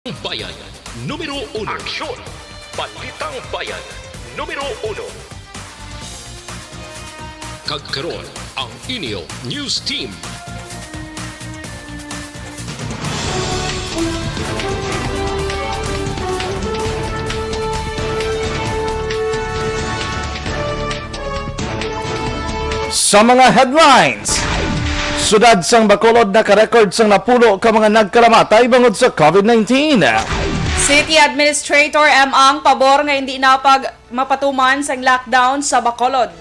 Bayan, Numero 1. Aksyon! Balitang Bayan, Numero 1. Kagkaroon ang inyo News Team. Sa mga headlines, sudad sang Bacolod naka-record sang napulo ka mga nagkalamatay bangod sa COVID-19. City Administrator Ang pabor nga hindi na mapatuman sa lockdown sa Bacolod.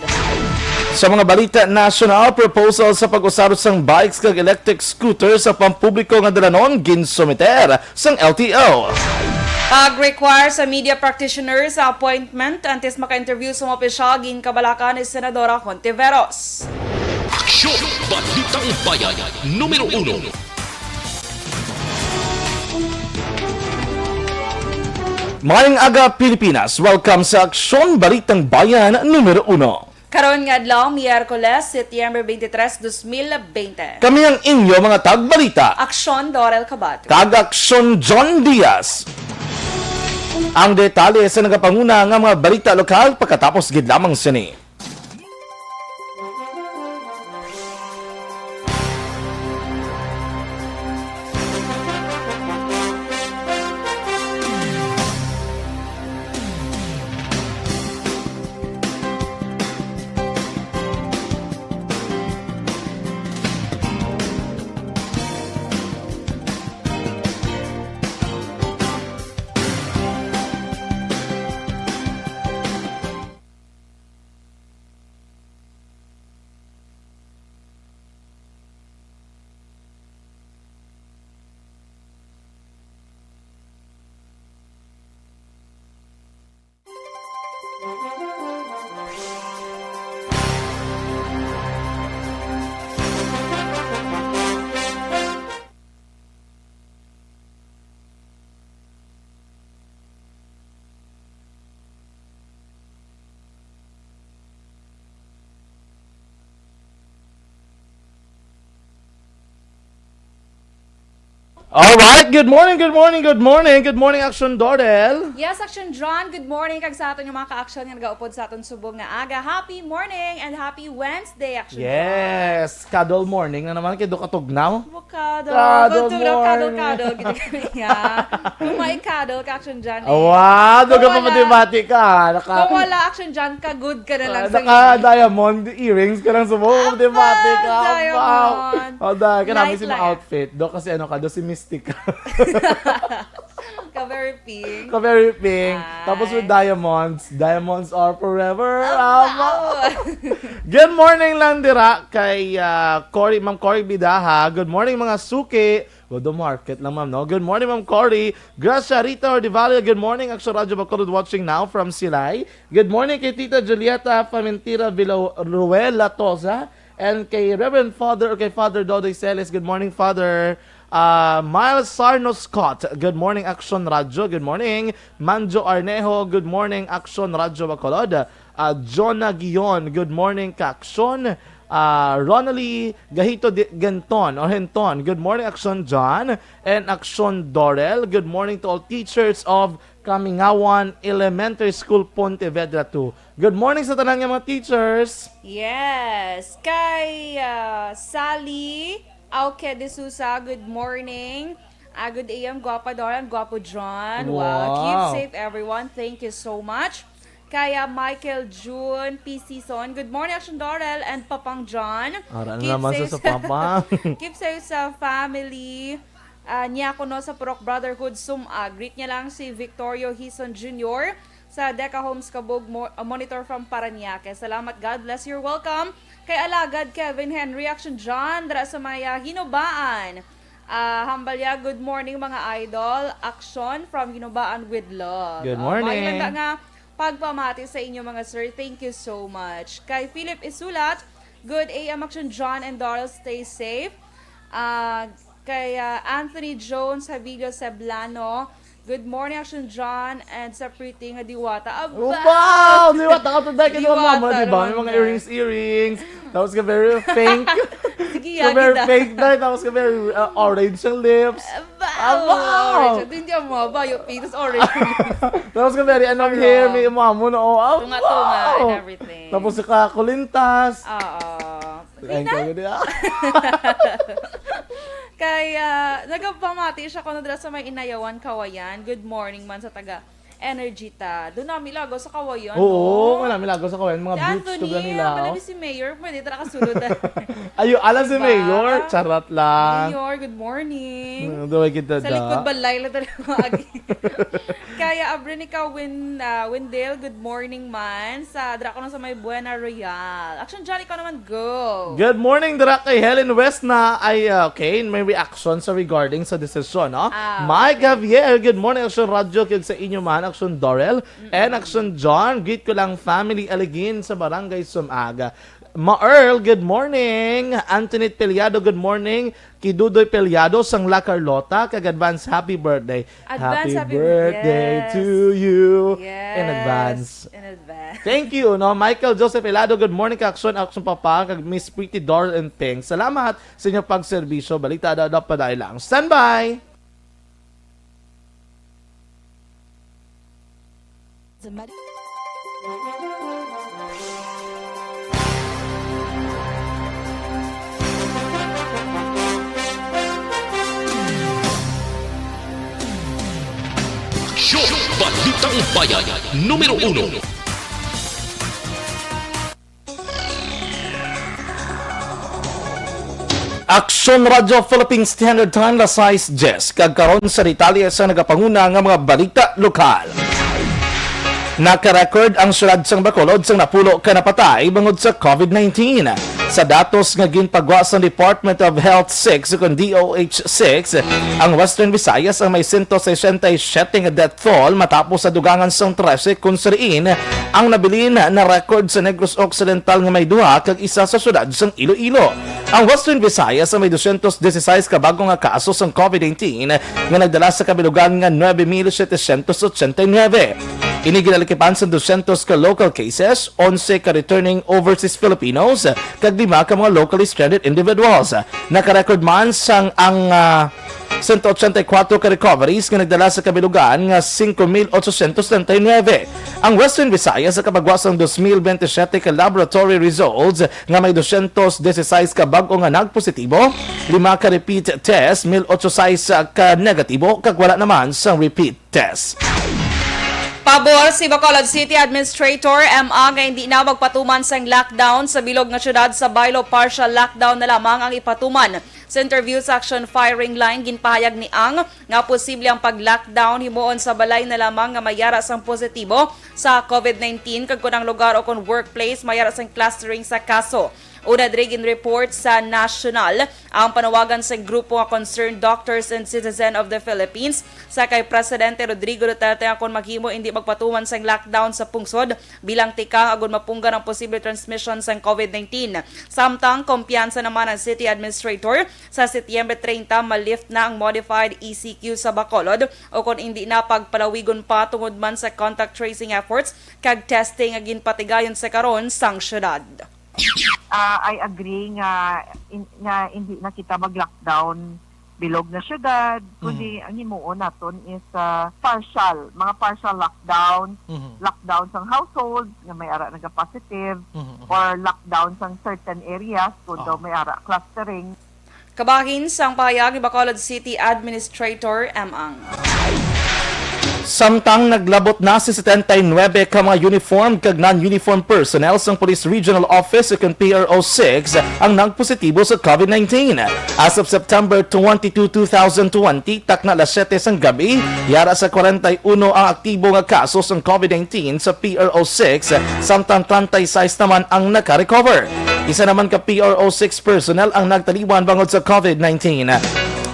Sa mga balita national, proposal sa pag-usaro sang bikes kag electric scooter sa pampubliko nga dalanon ginsumiter sang LTO. Pag-require sa media practitioner sa appointment antes maka-interview sa mga opisyal ginkabalakan ni Senadora Hontiveros. Aksyon! Balitang Bayan, Numero 1. Maayong aga Pilipinas, welcome sa Aksyon Balitang Bayan Numero 1. Karon nga adlaw, Miyerkules, Setyembre 23, 2020. Kami ang inyo mga tagbalita. Aksyon Dorel Cabatu. Kag Aksyon John Diaz. Ang detalye sa nagapanguna nga mga balita lokal pagkatapos gid lamang sini. Alright, good morning Aksyon Dorel. Yes, Aksyon John, good morning kag sa aton yung mga ka-aksyon nga nagaupod sa aton subong nga aga. Happy morning and happy Wednesday, Aksyon Yes, cuddle morning na naman kay do katugnaw. John. Cuddle, Cuddle cuddle, morning. cuddle, gito kami nga. Kung may cuddle ka, Aksyon John. Wow, doon ka pa matematika. Kung wala, Aksyon John, ka-good ka na lang sa Naka-diamond earrings ka lang sa buong matematika. diamond. Wow. O dahil ka namin si Light mga outfit. Do kasi ano ka, do si Mystic ka. Ka-very pink. Ka-very pink. Ay. Tapos with diamonds. Diamonds are forever. Wow. Good morning lang dira kay Ma'am Cory Bidaha. Good morning mga suki. Go to market lang ma'am, no? Good morning Ma'am Cory. Gracia Rita Ordivalia. Good morning. Aksyon Radyo Bacolod watching now from Silay. Good morning kay Tita Julieta Pamentira Villaruel Latosa. And kay Reverend Father, kay Father Dodoy Celes. Good morning Father. Miles Sarno Scott, good morning Aksyon Radyo, good morning. Manjo Arnejo, good morning Aksyon Radyo Bacolod. Jonah Guion, good morning Kaksyon. Ronally Gahito Genton or Henton, good morning Aksyon John. And Aksyon Dorel, good morning to all teachers of Kamingawan Elementary School, Pontevedra 2. Good morning sa tanang mga teachers. Yes. Kay Sally Auke de Sousa, good morning. Good AM, Guapa Doran, Guapo John. Wow. Keep safe everyone. Thank you so much. Kaya Michael June, PC Son, good morning Aksyon Dorel and Papang John. Ara naman sa Papa. Keep safe sa family. Niya ko no sa Purok Brotherhood Sumag. Greet niya lang si Victorio Hison Jr. sa Deca Homes Kabog Monitor from Paranaque. Salamat, God bless, you're welcome. Kay Alagad Kevin Henry, Aksyon John, dara sa Maya Hinubaan. Hambalya, good morning mga idol. Aksyon from Hinubaan with love. Good morning. Mailanda nga pagpamati sa inyo mga sir. Thank you so much. Kay Philip Isulat, good AM Aksyon John and Dorel, stay safe. Kay Anthony Jones, Havilio Seblano, good morning, Aksyon John, and sa pretty nga Diwata. Wow! Diwata ka today kasi Diwata, mama, di ba? May mga earrings. Tapos ka very pink. Sige, Ka very pink na. Tapos ka very orange ang lips. Wow! Hindi mo ba yung penis orange? Tapos ka very anong hair, may mo no. Oh, Tunga-tunga wow! and everything. Tapos ka kulintas. Oo. Ay, kaya Kaya, nagpamati siya ko na dala sa may inayawan, kawayan. Good morning man sa taga energy ta. Doon namin lago sa kawayan. Oo, marami lago sa kawayan. Mga beach to ba nila. Anthony, si Mayor, pwede tara kasulod. Alam si Diba? Mayor. Charot lang. Mayor, good morning. Duway kita Sa da. likod balay lang talaga agi. Kaya Abrenica Windale, good morning man. Sa Draco sa may Buena Royal. Action Johnny ka naman, go. Good morning, dira kay Helen West na ay okay, may reaction sa regarding sa desisyon, no? Mike Javier, good morning, Aksyon Radio, kag sa inyo man, Aksyon Dorel, and Aksyon John, greet ko lang family Aligin sa Barangay Sumaga. Ma-Earl, good morning. Antoinette Peliado, good morning. Kidudoy Peliado, sang La Carlota, kag-advance happy birthday. Happy birthday yes. to you. Yes. In advance. In advance. Thank you, no? Michael Joseph Elado, good morning, Aksyon Papa, kag Miss Pretty Dorel and Pink. Salamat sa inyong pagserbisyo. Balita daw pa dahil lang. Standby! Aksyon! Balitang Bayan, numero 1. Aksyon Radio Philippine Standard Time la size Jess kagkaron sa detalye sa nagapanguna nga mga balita lokal. Naka-record ang syudad sang Bacolod sang napulo ka napatay bangod sa COVID-19. Sa datos nga ginpagwa sa Department of Health 6 kung DOH 6, ang Western Visayas ang may 167 nga death toll matapos sa dugangan sang 13 kung sariin ang nabilin na record sa Negros Occidental nga may duha kag isa sa syudad sang Iloilo. Ang Western Visayas ang may 216 ka bago nga kaso sang COVID-19 nga nagdala sa kabilugan nga 9,789. Iniginalikipan sa 200 ka local cases, 11 ka returning overseas Filipinos, kag 5 ka mga locally stranded individuals. Nakarecord man sang ang 184 ka recoveries nga nagdala sa kabilugan nga 5,839. Ang Western Visayas sa kabagwasang 2027 ka laboratory results nga may 216 ka bago nga nagpositibo, 5 ka repeat test, 1,806 ka negatibo, kag wala naman sang repeat test. Pabor si Bacolod City Administrator MA nga hindi na magpatuman sang lockdown sa bilog nga syudad sa Bailo, partial lockdown na lamang ang ipatuman. Sa interview sa Action Firing Line, ginpahayag ni Ang nga posible ang pag-lockdown himuon sa balay na lamang nga mayara sang positibo sa COVID-19 kag kunang lugar o kung workplace mayara sang clustering sa kaso. Una drigin report sa National ang panawagan sa grupo nga Concerned Doctors and Citizen of the Philippines sa kay Presidente Rodrigo Duterte akong maghimo hindi magpatuman sa lockdown sa pungsod bilang tika agon mapunggan ang posible transmission sa COVID-19. Samtang kumpiyansa naman ang City Administrator sa Setyembre 30 malift na ang modified ECQ sa Bacolod o kung hindi na pagpalawigon pa tungod man sa contact tracing efforts kag testing nga ginpatigayon sa karon sang syudad. I agree nga hindi na kita mag-lockdown bilog na syudad, kundi ang himuon naton is mga partial lockdown, lockdown sang household nga may ara naga-positive, or lockdown sang certain areas kung daw may ara clustering. Kabahin sang pahayag ni Bacolod City Administrator Ang. Samtang naglabot na si 79 ka mga uniform kag non-uniform personnel sang Police Regional Office kung PRO6 ang nagpositibo sa COVID-19. As of September 22, 2020, takna alas 7 sang gabi, yara sa 41 ang aktibo nga kaso sang COVID-19 sa PRO6, samtang 36 naman ang naka-recover. Isa naman ka PRO6 personnel ang nagtaliwan bangod sa COVID-19.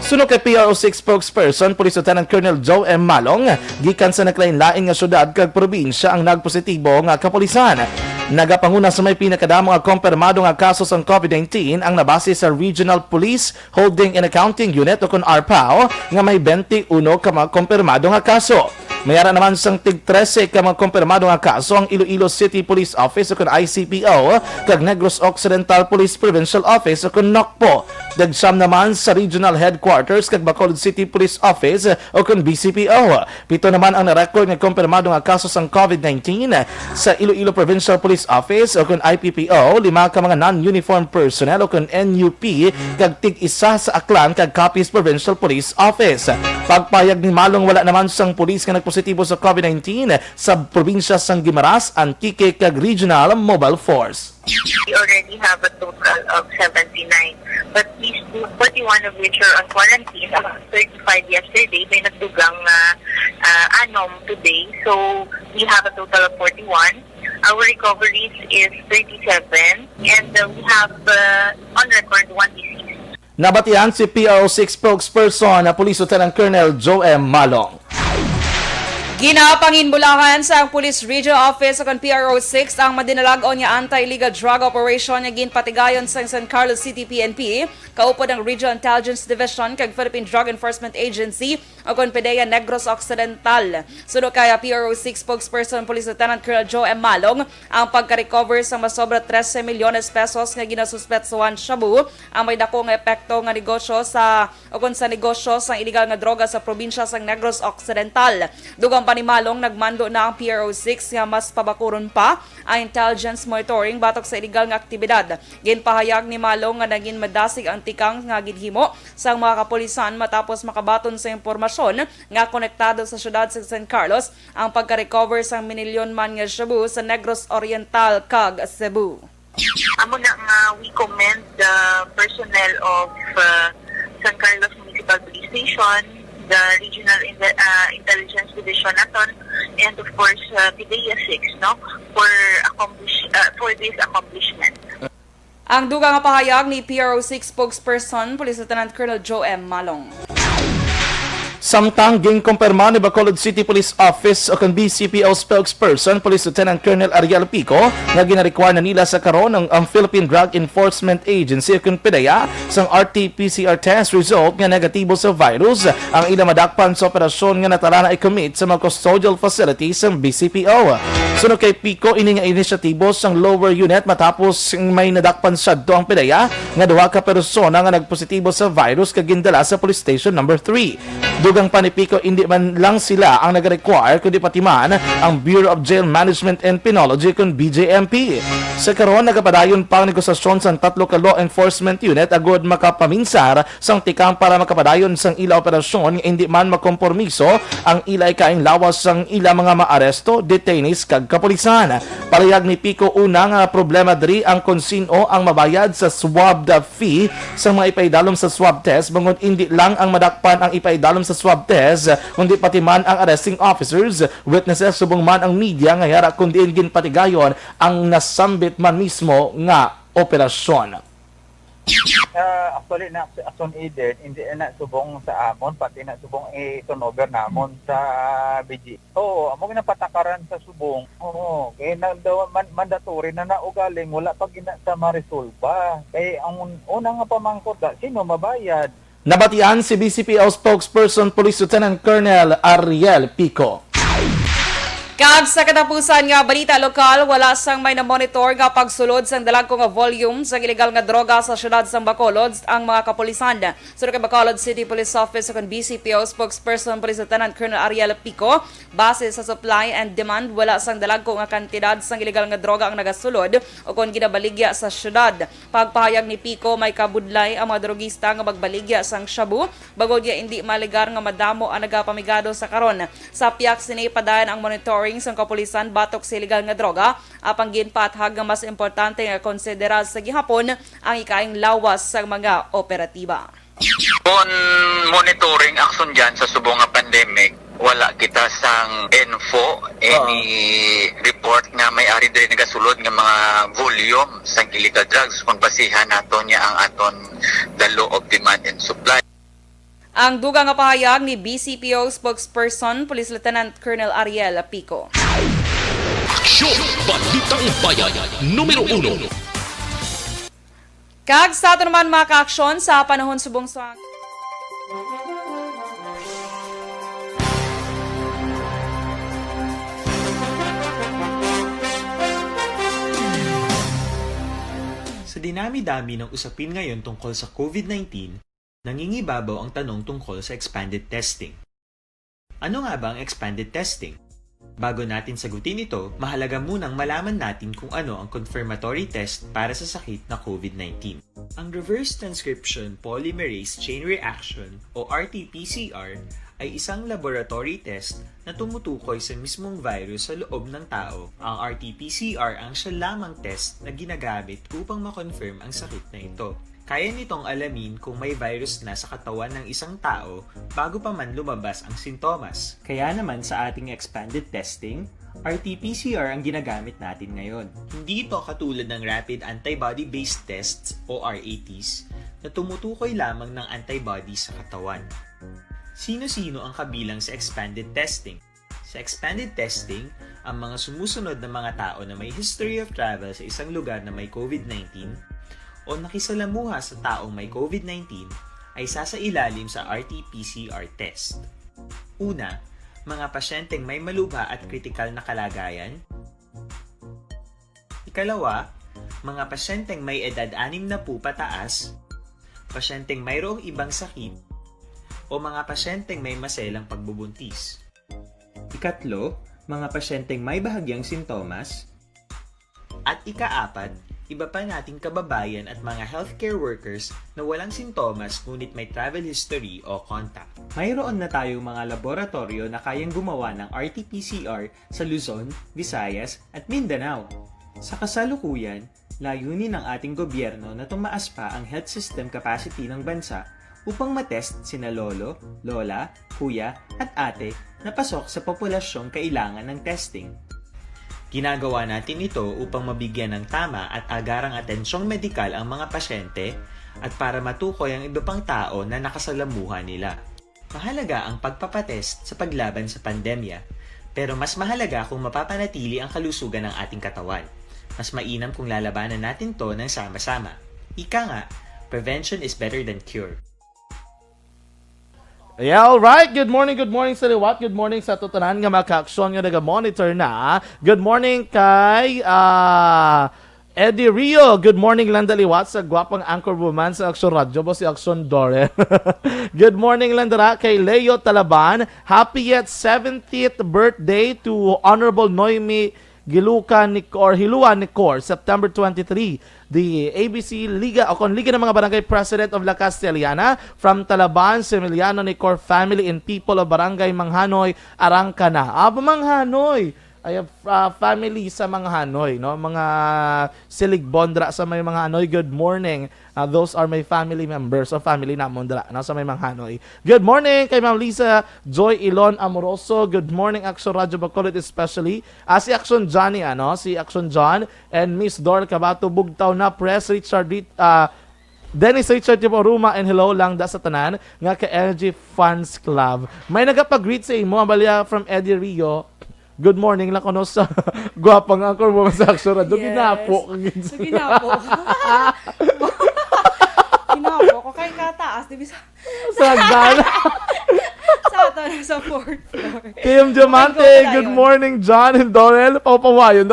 Suno kay PRO6 spokesperson, Police Lieutenant Colonel Joe M. Malong, gikan sa naklain-lain nga syudad kag probinsya ang nagpositibo nga kapulisan. Nagapanguna sa may pinakadamo nga kumpirmado nga kaso sa COVID-19 ang nabase sa Regional Police Holding and Accounting Unit o kung RPAO nga may 21 ka mga kumpirmado nga kaso. Mayara naman sang tig 13 ka mga kumpirmado nga kaso ang Iloilo City Police Office o kun ICPO kag Negros Occidental Police Provincial Office o kun NOCPO. Dagsam naman sa Regional Headquarters kag Bacolod City Police Office o kun BCPO. 7 naman ang narecord nga kumpirmado nga kaso sang COVID-19 sa Iloilo Provincial Police Office o kun IPPO. 5 ka mga non-uniform personnel o kun NUP kag tig isa sa Aklan kag Capiz Provincial Police Office. Pagpayag ni Malong wala naman sang pulis nga nagpositibo sa COVID-19 sa probinsya sang Guimaras, Antique kag Regional Mobile Force. We already have a total of 79, but these 41 of which are on quarantine, 35 yesterday, may nagdugang anom today, so we have a total of 41. Our recoveries is 37, and we have on record 1 deceased. Nabatian si PRO6 spokesperson na Police Lieutenant Colonel Joe M. Malong. Ginapanginbulahan sa Police Regional Office o PRO6 ang madinalagon nga anti-illegal drug operation nga ginpatigayon sa San Carlos City PNP, kaupod ang Regional Intelligence Division kag Philippine Drug Enforcement Agency o PDEA Negros Occidental. Suno kaya PRO6 spokesperson Police Lieutenant Colonel Joe M. Malong, ang pagka-recover sa masobra 13 milyones pesos nga ginasuspetsuhan shabu ang may dako nga epekto nga negosyo sa negosyo sa illegal nga droga sa probinsya sang Negros Occidental. Dugang panimalong nagmando na ang PRO6 nga mas pabakuron pa ang intelligence monitoring batok sa illegal nga aktibidad. Ginpahayag ni Malong nga naging madasig ang tikang nga gidhimo sa mga kapulisan matapos makabaton sa impormasyon nga konektado sa syudad sa San Carlos ang pagka-recover sa minilyon man nga shabu sa Negros Oriental kag Cebu. Amo na nga we commend the personnel of San Carlos Municipal Police Station, the Regional Intelligence Division aton, and of course PDEA 6 for this accomplishment. Ang dugang nga pahayag ni PRO6 spokesperson Police Lieutenant Colonel Joe M. Malong. Samtang ginkumpirma ni Bacolod City Police Office o BCPO spokesperson Police Lieutenant Colonel Ariel Pico nga gina-require na nila sa karon ang Philippine Drug Enforcement Agency o PDEA sang RT-PCR test result nga negatibo sa virus ang ilang madakpan sa operasyon nga natala na i-commit sa mga custodial facilities ng BCPO. Suno kay Pico, ini nga inisyatibo sang lower unit matapos may nadakpan sa ang PDEA nga duha ka persona nga nagpositibo sa virus kag gindala sa police station number 3. Dugang panipiko, hindi man lang sila ang nag-require kundi pati man ang Bureau of Jail Management and Penology kung BJMP. Sa karon nagapadayon pang negosasyon sa 3 ka law enforcement unit agod makapaminsar sang tikang para makapadayon sang ila operasyon nga hindi man makompormiso ang ila ikaing lawas sang ila mga maaresto, detainees kag kapulisan. Parayag ni Pico unang problema diri ang konsino ang mabayad sa swab fee sa mga ipaidalom sa swab test bangod hindi lang ang madakpan ang ipaidalom sa swab test, kundi pati man ang arresting officers, witnesses, subong man ang media nga yara kundi ginpatigayon ang nasambit man mismo nga operasyon. Actually, na action aided, hindi na subong sa amon, pati na subong turnover namon sa BG. Oo, amo ginapatakaran sa subong. Oo, kaya mandatory na naugaling, wala pag ina sa ma-resolve. Kaya ang unang nga pamangkot, sino mabayad? Nabatian si BCPO spokesperson Police Lieutenant Colonel Ariel Pico. Kag sa katapusan nga balita lokal, wala sang may na-monitor nga pagsulod sang dalagko nga volume sa illegal nga droga sa syudad sang Bacolod ang mga kapulisan. Suro kay Bacolod City Police Office ug BCPO spokesperson Police Lieutenant Colonel Ariel Pico, base sa supply and demand, wala sang dalagko nga kantidad sang illegal nga droga ang nagasulod o kon ginabaligya sa syudad. Pagpahayag ni Pico, may kabudlay ang mga drogista nga magbaligya sang shabu bagod ya hindi maligar nga madamo ang nagapamigado sa karon. Sa piyak sini padayon ang monitoring sa kapulisan batok sa illegal nga droga, apang ginpathag nga mas importante nga konsiderar sa gihapon ang ikaing lawas sa mga operatiba. On monitoring action dyan sa subong nga pandemic, wala kita sang info, any report nga may ari diri nagasulod nga mga volume sang illegal drugs kung basihan nato niya ang aton the law of demand and supply. Ang dugang nga pahayag ni BCPO spokesperson Police Lieutenant Colonel Ariel Pico. Aksyon! Balitang Bayan, Numero 1. Kag sa ato naman mga ka-aksyon sa panahon subong sa dinami-dami ng usapin ngayon tungkol sa COVID-19, nangingibabaw ang tanong tungkol sa expanded testing. Ano nga ba ang expanded testing? Bago natin sagutin ito, mahalaga munang malaman natin kung ano ang confirmatory test para sa sakit na COVID-19. Ang reverse transcription polymerase chain reaction o RT-PCR ay isang laboratory test na tumutukoy sa mismong virus sa loob ng tao. Ang RT-PCR ang siya lamang test na ginagamit upang makonfirm ang sakit na ito. Kaya nitong alamin kung may virus na sa katawan ng isang tao bago pa man lumabas ang sintomas. Kaya naman sa ating expanded testing, RT-PCR ang ginagamit natin ngayon. Hindi ito katulad ng rapid antibody-based tests o RATs na tumutukoy lamang ng antibodies sa katawan. Sino-sino ang kabilang sa expanded testing? Sa expanded testing, ang mga sumusunod na mga tao na may history of travel sa isang lugar na may COVID-19 o nakisalamuha sa taong may COVID-19 ay sasailalim sa RT-PCR test. Una, mga pasyenteng may malubha at kritikal na kalagayan. Ikalawa, mga pasyenteng may edad 60 pataas, pasyenteng mayroong ibang sakit, o mga pasyenteng may maselang pagbubuntis. Ikatlo, mga pasyenteng may bahagyang sintomas. At ikaapat, iba pa nating kababayan at mga healthcare workers na walang sintomas ngunit may travel history o contact. Mayroon na tayong mga laboratorio na kayang gumawa ng RT-PCR sa Luzon, Visayas at Mindanao. Sa kasalukuyan, layunin ng ating gobyerno na tumaas pa ang health system capacity ng bansa upang matest sina lolo, lola, kuya at ate na pasok sa populasyong kailangan ng testing. Ginagawa natin ito upang mabigyan ng tama at agarang atensyong medikal ang mga pasyente at para matukoy ang iba pang tao na nakasalamuha nila. Mahalaga ang pagpapatest sa paglaban sa pandemya, pero mas mahalaga kung mapapanatili ang kalusugan ng ating katawan. Mas mainam kung lalabanan natin to ng sama-sama. Ika nga, prevention is better than cure. Yeah, alright. Good morning sa liwat. Good morning sa tutanan nga mga ka-aksyon nga nag-monitor na. Good morning kay Eddie Rio. Good morning lang daliwat sa gwapang anchor woman sa Aksyon Radio bo si Aksyon Dorel. Good morning lang dara kay Leo Talaban. Happy yet 70th birthday to Honorable Noemi Gilukan Hilua Nicor, September 23, the ABC Liga o Liga ng mga Barangay President of La Castellana from Talaban, Similiano Nicor family and people of Barangay Manghanoy, Arangcana. Manghanoy! I have family sa Manghanoy, no? Mga Siligbondra sa may Manghanoy. Good morning. Those are my family members o family na Mondra, no? Sa may Manghanoy. Good morning kay Ma'am Lisa Joy Ilon Amoroso. Good morning Aksyon Radio Bacolod especially. Si Aksyon Johnny, si Aksyon John and Miss Dorel Cabatu Bugtaw na Press Richard Dennis Richard Tiboruma and hello lang da sa tanan nga ka Energy Fans Club. May nagapag-greet sa imo balya from Eddie Rio. Good morning lang kuno sa gwapang anchor mo sa Aksyon Radio. Ginapo. Ginapo. Ginapo ko kay kataas di bisa. Sa hagdan. Sa ato sa 4th floor. Team Diamante, good morning John and Dorel. Papawayon.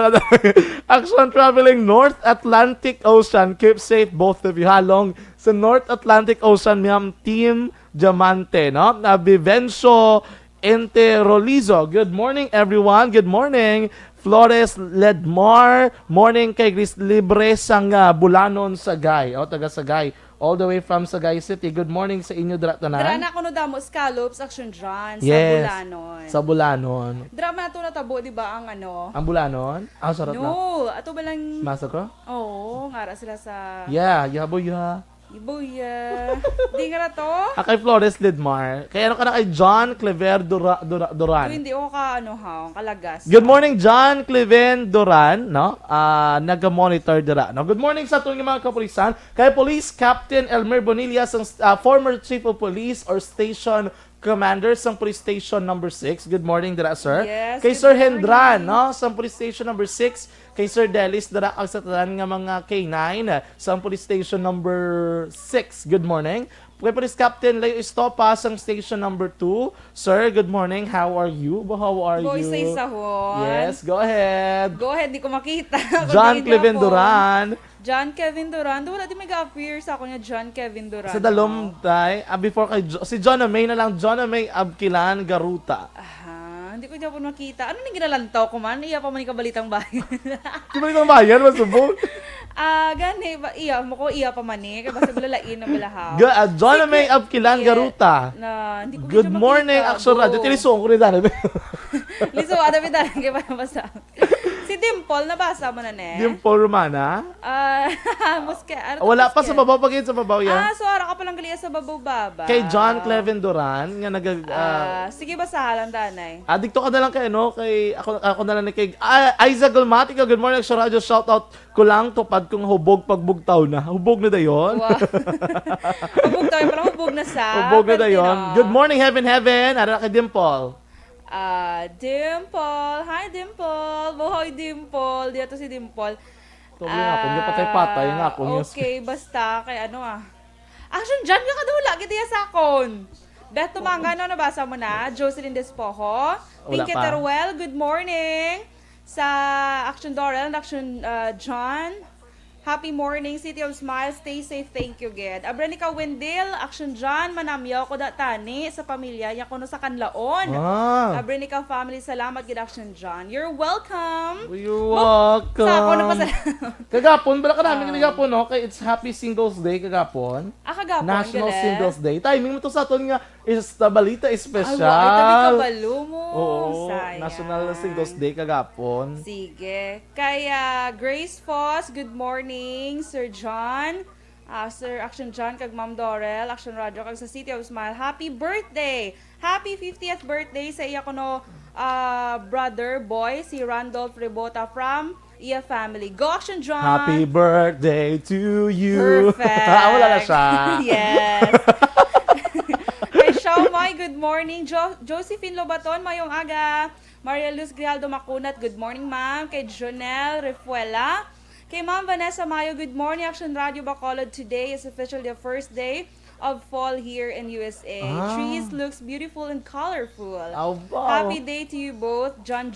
Aksyon traveling North Atlantic Ocean. Keep safe both of you. Halong sa North Atlantic Ocean, ma'am Team Diamante, no? Na Vivencio Inte Rolizo. Good morning everyone. Good morning. Flores Ledmar. Morning kay Gris Libre sang Bulanon Sagay. Taga Sagay. All the way from Sagay City. Good morning sa inyo dratanan. Dra na kuno damo scallops Aksyon John sa Yes, Bulanon. sa Bulanon. Drama na to natabo di ba ang ano? Ang Bulanon? Sarap na. No, ato ba lang Masa ko? Oo, ngara sila sa Yeah, yabo ya. Ibuya. Di nga na to? Kay Flores Lidmar. Kaya ano ka na kay John Clever Duran. Hindi ako ka kalagas. Good morning John Cleven Duran, no? Naga-monitor dira, no? Good morning sa ating mga kapulisan. Kay Police Captain Elmer Bonilla, former Chief of Police or Station Commander sa Police Station number 6. Good morning dira, sir. Yes, kay good Sir morning. Hendran, no? Sa Police Station number 6. Kay Sir Delis dira ang sa tanan nga mga K9 sa Police Station number 6. Good morning. Kay Police Captain Leo Estopa sa Station number 2. Sir, good morning. How are you? How are Boy, you? sa sahon. Yes, go ahead. Go ahead, di ko makita. John Kundi Cleven ako. Duran. John Kevin Durando. Wala di may ga-appear sa ako niya, John Kevin Durando. Sa dalom, tay, before kay si John May na lang, John May Abkilan Garuta. Hindi ko niya po makita. Ano nang ginalantaw ko man? Iya pa man ka Balitang Bayan. Di ba itong bayan, masubog? Gani, iya mo ko, iya pa man eh. Kaya basta balalain na balahaw. John May Abkilan Garuta. Na, hindi ko Good siya morning, makita. Aksyon Radio. Go. Tinisong ko rin dahil. Liso, ada bitalan kaya pa basta. Si Dimple, nabasa mo na ne? Dimple Romana. Muske. Ano Wala pa sa babaw, pag sa babaw yan. So ara ka palang galiya sa babaw-baba. Kay John Cleven Duran, nga sige ba sa halang danay? dikto ka na lang kay kay ako na lang kay Aiza Galmatica. Good morning sa radyo. Shout out ko lang tupad kong hubog pagbugtaw na. Hubog na dayon. Wow. Hubog tayo, parang hubog na sa. Hubog na Pwede dayon. na. Good morning, Heaven. Ara kay Dimple. Dimple. Hi, Dimple. Buhay, Dimple. Dito si Dimple. Tuloy nga ako. Yung patay-patay nga ako. Okay, basta. Kay ano Action, dyan ka kadula. Gitiya sa akon. Beto Manga, ano nabasa mo na? Jocelyn Despojo. Pinky pa. Teruel, good morning. Sa Action Dorel and Action John. Happy morning, City of Smiles. Stay safe, thank you, Ged. Abranica Wendell, Action John, manamyaw ko da tani sa pamilya, yan ko no sa kanlaon. Abranica family, salamat, Ged Action John. You're welcome. You're welcome. Sa ako na pa salamat. Kagapon, bala ka namin kagapon, no? Kay it's Happy Singles Day kagapon. Kagapon, National galit. Singles Day. Timing mo to sa aton nga is the balita special. Ay, tabi ka balo mo. Oo, Sayang. National Singles Day kagapon. Sige. Kaya Grace Foss, good morning, Sir John. Sir Action John, kag Ma'am Dorel, Action Radio, kag sa City of Smile. Happy birthday! Happy 50th birthday sa iya kuno brother, boy, si Randolph Rebota from iya family. Go Action John! Happy birthday to you. Perfect! Wala na siya. Yes! Kay Shaomai, good morning. Josephine Lobaton, mayong aga. Maria Luz Grijaldo Makunat, good morning ma'am. Kay Jonel Refuela. Kay Ma'am Vanessa Mayo, good morning. Action Radio Bacolod. Today is officially the first day of fall here in USA. Trees looks beautiful and colorful. Wow. Happy day to you both, John,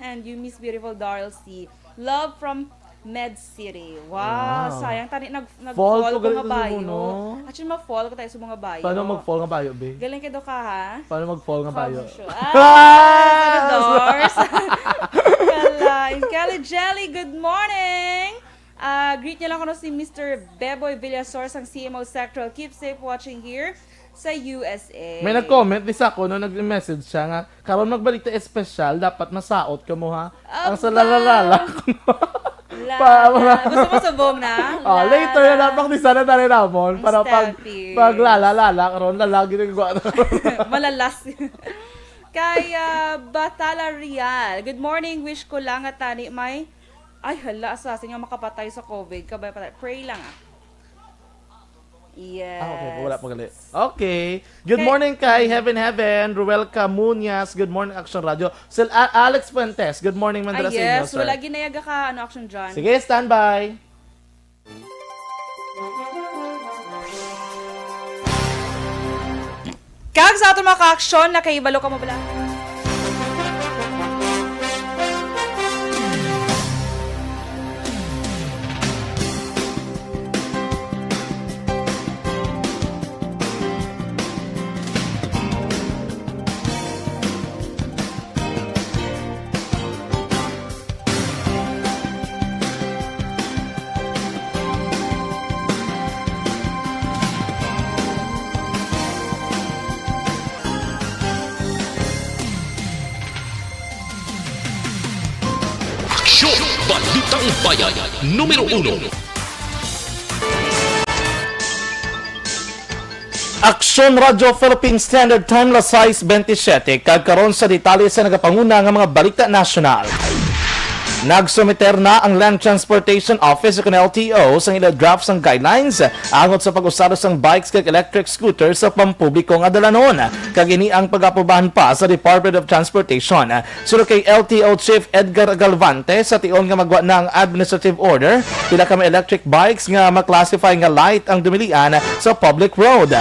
and you Miss Beautiful Darl C. Love from Med City. Wow. Sayang, tani Fall nag-fall ko ko galing nga sa bayo. Cebu, no? Actually, ma-fall ko tayo sa mga bayo. Paano mag-fall nga bayo, be? Galing kayo ka, ha? Paano mag-fall nga bayo? Doors. Kalain. Kelly Jelly, good morning. Greet niyo lang ko si Mr. Beboy Villasor ang CMO Sectoral. Keep safe watching here sa USA. May nag-comment din sa ako no, nag-message siya nga karon magbalita espesyal dapat masaot ka mo ha. Ang sa lalalala. Gusto mo subong na? Later na lang di sana na rin namon para pag lalalala karon lalagi ng gwa. Malalas. Kaya Batala Real. Good morning. Wish ko lang at tani may hala, asasin yung makapatay sa COVID. Kabay patay. Pray lang Yes. Okay, wala pa gali. Okay. Good morning kay Heaven. Ruel Camuñas. Good morning, Action Radio. Alex Fuentes. Good morning, Mandala sa inyo, Yes. sir. Wala ginayaga ka, Action John. Sige, standby. Kag sa ato mga ka-action, nakaibalo ka mo bala? Aksyon! Balitang Bayan, Numero 1. Aksyon Radio Philippine Standard Time las 6:27 kagkaron sa detalye sa nagapanguna nga mga balita nasyonal. Nagsumiter na ang Land Transportation Office o LTO sa ilang drafts ng guidelines angot sa pag-usado sang bikes kag electric scooters sa pampubliko nga dalanon. Kag ini ang pag-aprobahan pa sa Department of Transportation. Suro kay LTO Chief Edgar Galvante sa tion nga magwa ng administrative order pila ka mga electric bikes nga maklasify nga light ang dumilian sa public road.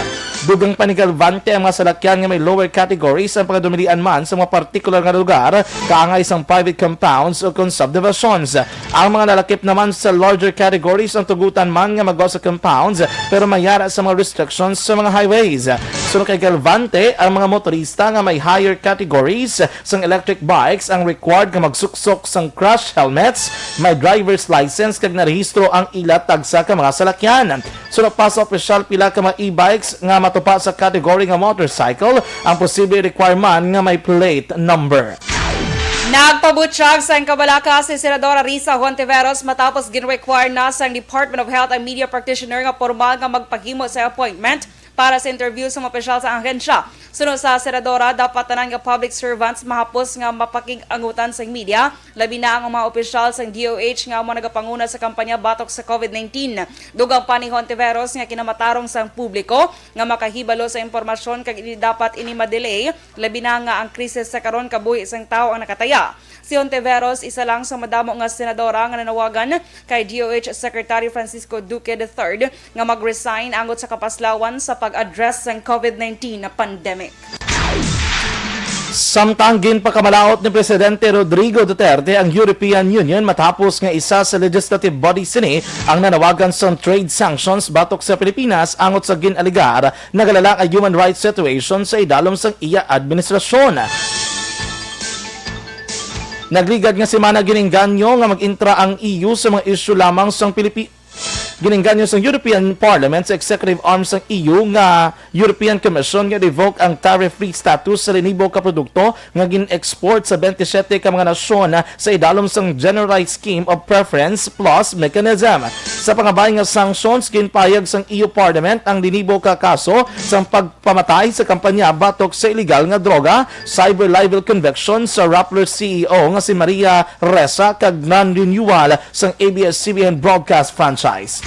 Dugang panigalvante ang mga salakyan nga may lower categories ang pagdumilian man sa mga particular nga lugar kaangay isang private compounds o kung subdivisions. Ang mga lalakip naman sa larger categories ang tugutan man nga magawa sa compounds pero mayara sa mga restrictions sa mga highways. Sunod kay galvante, ang mga motorista nga may higher categories sang electric bikes ang required nga magsuksok sang crash helmets, may driver's license kag narehistro ang ilat tagsa ka mga salakyan. Sunod pa sa opisyal pila ka mga e-bikes nga matupa sa category nga motorcycle ang posible requirement nga may plate number. Nagpabutyag sa Kabalaka si Senadora Risa Hontiveros matapos gin-require na sa Department of Health and Media Practitioner nga formal nga magpaghimo sa appointment para sa interview sa mga opisyal sa ahensya. Sunod sa Senadora, dapat tanan nga public servants mahapos nga mapakig-angutan sa media, labi na ang mga opisyal sa DOH nga mo nagapanguna sa kampanya batok sa COVID-19. Dugang pa ni Hontiveros nga kinamatarong sa publiko nga makahibalo sa impormasyon kag dapat ini madelay, labi na nga ang krisis sa karon kabuhi isang tao ang nakataya. Si Hontiveros isa lang sa madamo nga senadora nga nanawagan kay DOH Secretary Francisco Duque III nga mag-resign angot sa kapaslawan sa pag-address sa COVID-19 na pandemic. Samtang ginpakamalaot ni Presidente Rodrigo Duterte ang European Union matapos nga isa sa legislative body sini ang nanawagan sa trade sanctions batok sa Pilipinas angot sa ginaligar nagalala ang human rights situation sa idalom sang iya administrasyon. Nagligad nga si Mana giningganyo nga mag-intra ang EU sa mga isyu lamang sa Pilipinas. Giningganyo sa European Parliament sa executive arms ng EU nga European Commission nga revoke ang tariff-free status sa linibo ka produkto nga gin-export sa 27 ka mga nasyon sa idalom sang Generalized Scheme of Preference Plus Mechanism. Sa pangabay nga sanctions, ginpayag sang EU Parliament ang linibo ka kaso sa pagpamatay sa kampanya batok sa illegal nga droga, cyber libel conviction sa Rappler CEO nga si Maria Ressa kag non-renewal sang ABS-CBN broadcast franchise.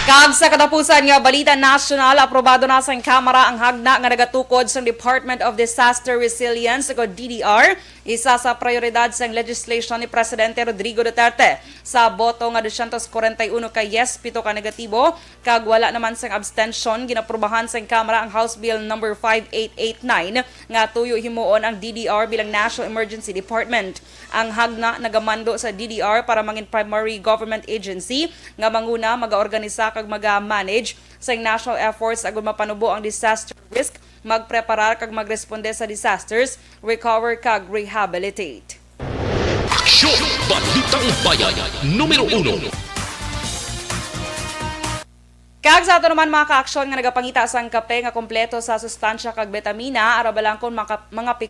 Kag sa katapusan nga balita national, aprobado na sa Kamara ang hagna nga nagatukod sa Department of Disaster Resilience o DDR, isa sa prioridad sa legislation ni Presidente Rodrigo Duterte. Sa boto nga 241 ka yes, 7 ka negatibo, kag wala naman sang abstention, ginaprubahan sa Kamara ang House Bill number 5889 nga tuyo himuon ang DDR bilang National Emergency Department. Ang hagna nagamando sa DDR para mangin primary government agency nga manguna magaorganisa kag maga-manage sa national efforts agud mapanubo ang disaster risk, magpreparar kag magresponde sa disasters, recover kag rehabilitate. Aksyon! Balitang Bayan, Numero 1. Kag sa ato naman mga ka-aksyon nga nagapangita sang kape nga kompleto sa sustansya kag betamina, arabalangkon mga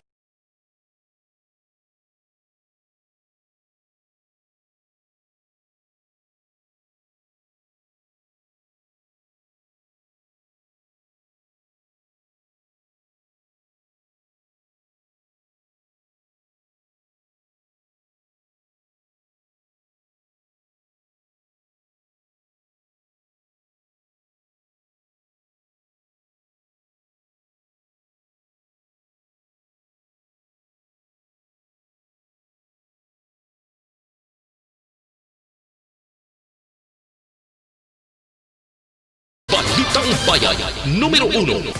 Balitang Bayan, Numero 1.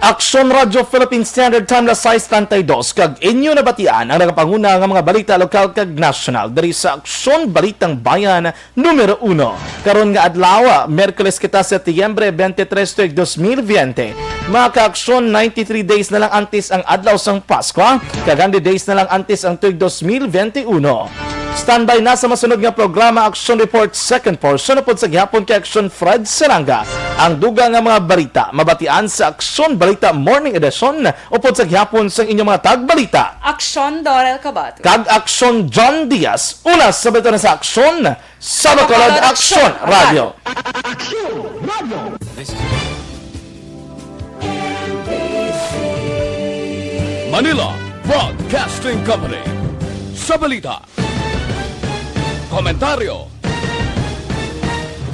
Aksyon Radio Philippine Standard Time na 6:32 kag inyo nabatian ang nagapanguna nga mga balita lokal kag national diri sa Aksyon Balitang Bayan Numero 1. Karon nga adlaw, Miyerkules kita Setyembre 23, 2020. Mga ka-aksyon, 93 days na lang antes ang adlaw sang Pasko, kag 100 days na lang antes ang tuig 2021. Standby na sa masunod nga programa Action Report second portion upod sa gihapon kay Action Fred Seranga. Ang duga nga mga balita mabatian sa Action Balita Morning Edition upod sa gihapon sa inyong mga tagbalita. Aksyon Dorel Cabatu. Kag Aksyon John Diaz. Una sa beto na sa Aksyon sa Bacolod Aksyon Radio. Manila Broadcasting Company. Sa balita, komentaryo,